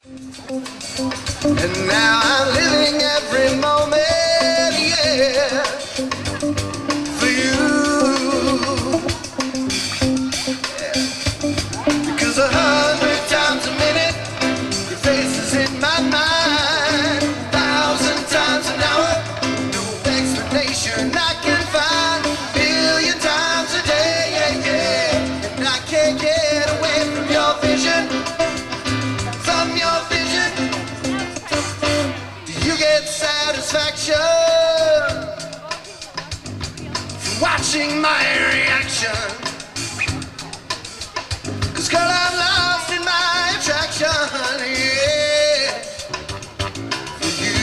And now I'm living every moment, yeah, for you. Yeah. Because 100 times a minute, your face is in my mind. 1,000 times an hour, no explanation I can find. 1,000,000 times a day, yeah, yeah. And I can't get away from your vision, from your vision. Do you get satisfaction from watching my reaction? 'Cause girl, I'm lost in my attraction, yeah, for you.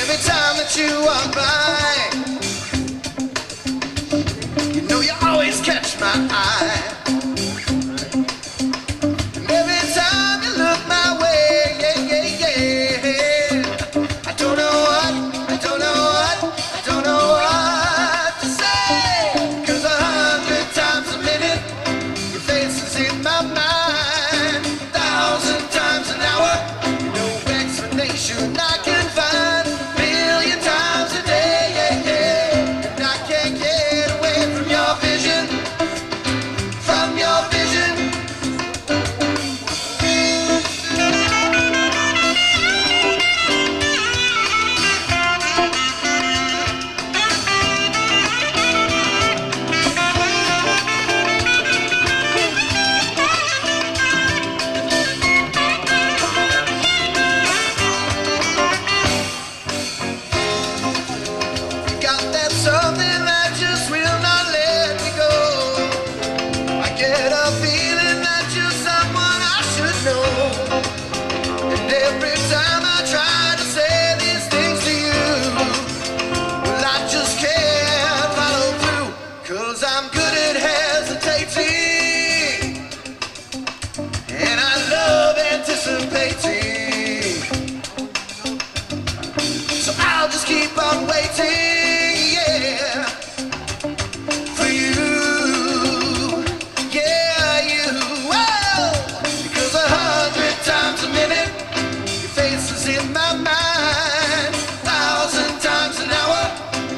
Every time that you walk by, you know you always catch my eye. And every time you look my way, yeah, yeah, yeah, I don't know what, I don't know what, I don't know what to say. 'Cause 100 times a minute, your face is in my mind. 1,000 times an hour, no explanation I can find. 1,000,000 times a day, yeah, yeah. And I can't get away from your vision, from your vision. Got that something that just will not let me go. I get a feeling that you're someone I should know. And every time I try to say these things to you, well, I just can't follow through. 'Cause I'm good at hesitating, and I love anticipating. So I'll just keep on waiting, yeah, for you, yeah, you. Whoa! Because 100 times a minute, your face is in my mind. 1,000 times an hour,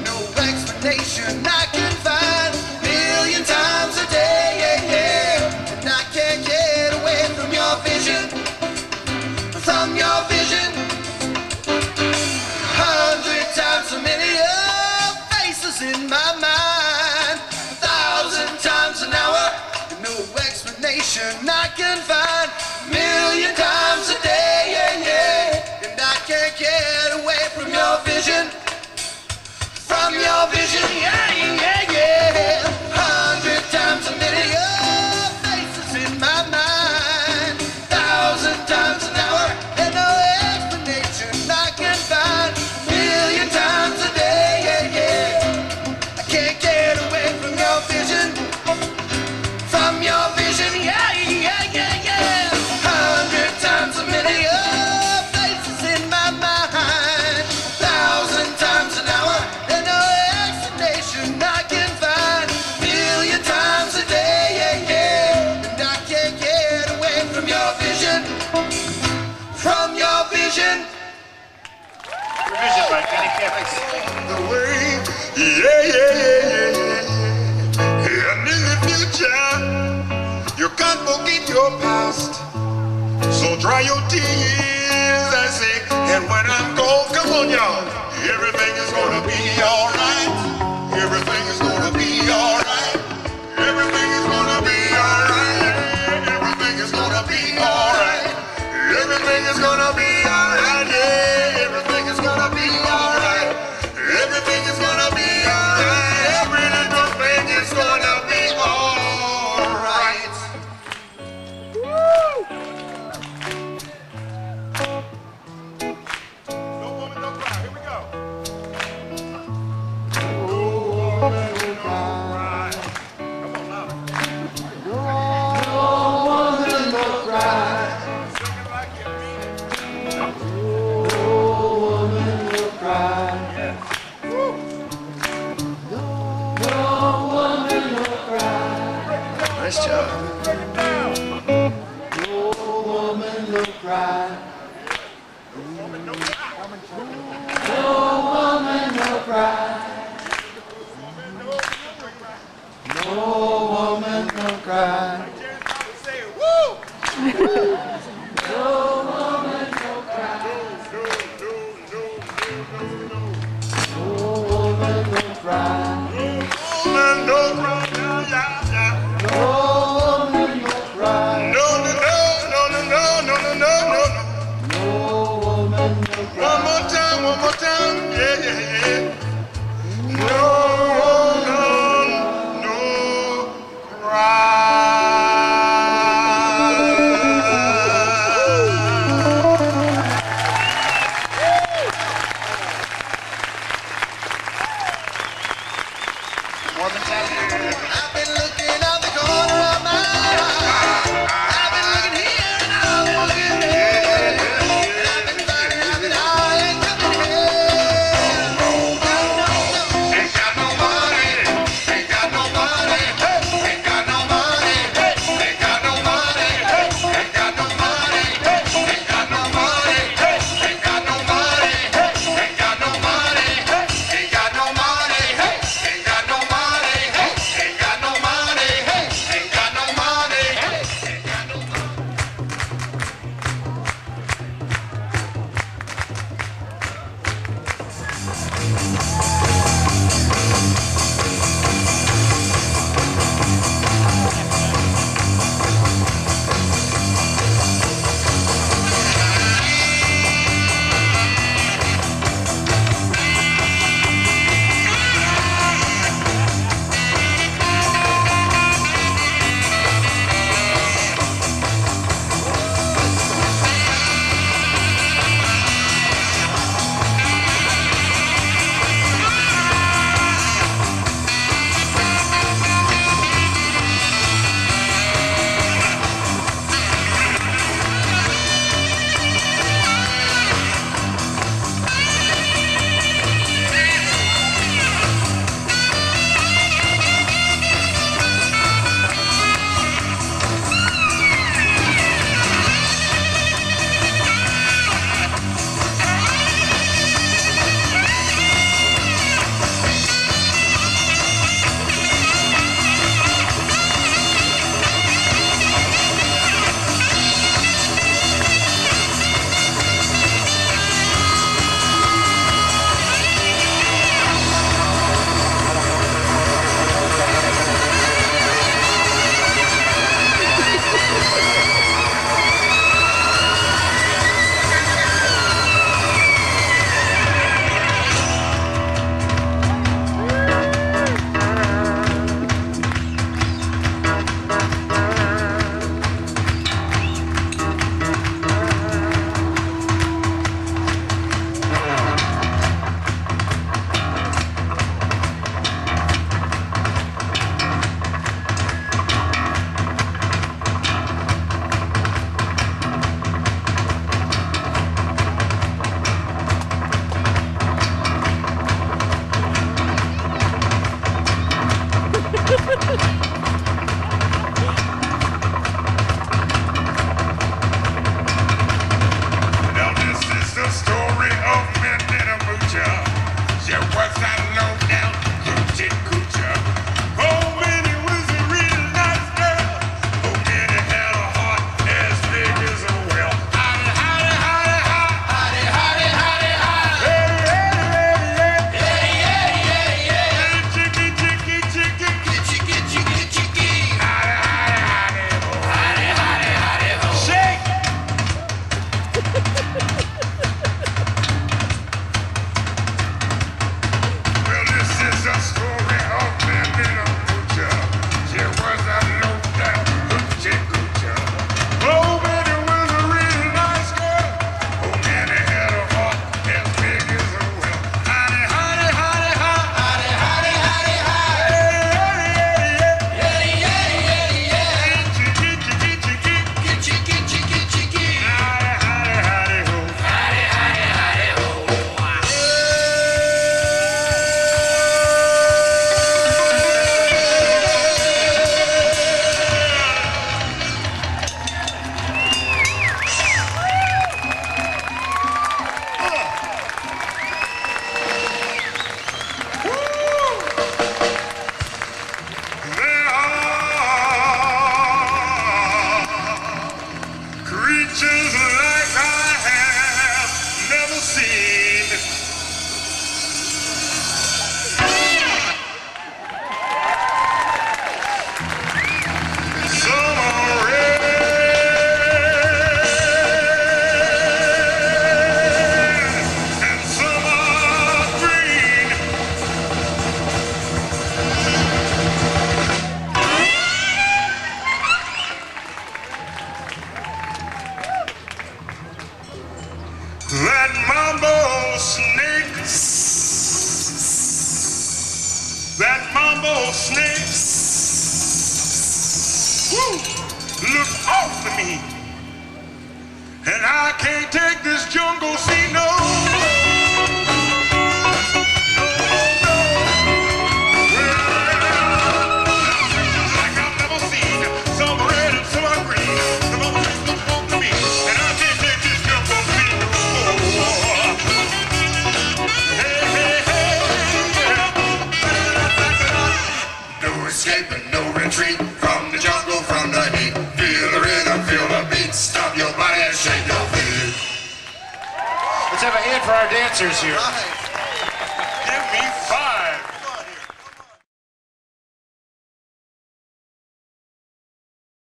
no explanation I can find. 1,000,000 times a day, yeah, yeah. And I can't get away from your vision, from your vision. 100 times a minute, your face is in my mind. 1,000 times an hour, no explanation I can find. 1,000,000 times a day, yeah, yeah. And I can't get away from your vision, from your vision, yeah, yeah, yeah. 100 times a minute, your face is in my mind. 1,000 times an hour, and no explanation I can find. 1,000,000 times a day, yeah, yeah. I can't get away from your vision, from your vision, yeah, yeah, yeah, yeah. 100 times a minute, your face is in my mind. 1,000 times an hour, and no explanation I can find. 1,000,000 times a day, yeah, yeah. And I can't get away from your vision, from your vision. Produced by Kenny Kipp. The way, Yeah, yeah, yeah, yeah. And in the future, you can't forget your past. So dry your tears, I say. And when I'm gone, come on, y'all. Everything is gonna be alright. Everything is gonna be alright. Everything is gonna be alright. Everything is gonna be alright. Everything is gonna be alright. Yeah, everything is gonna be alright. Everything is gonna be alright. Every little thing is gonna be alright. No woman, no cry. Here we go. woman don't cry. Woman don't cry, yeah, yeah, yeah. No woman don't cry. No, no, no, no, no, no, no, no, no, no. No woman don't cry. One more time, yeah, yeah, yeah. No woman, no cry. I've been looking out the corner of my eye. I've been looking here and I've been looking there. And I've been finding out that I ain't coming here. can't take this jungle, see no. Escaping, no retreat from the jungle, from the heat. Feel the rhythm, feel the beat. Stop your body and shake your feet. Let's have a hand for our dancers here. Give me 5.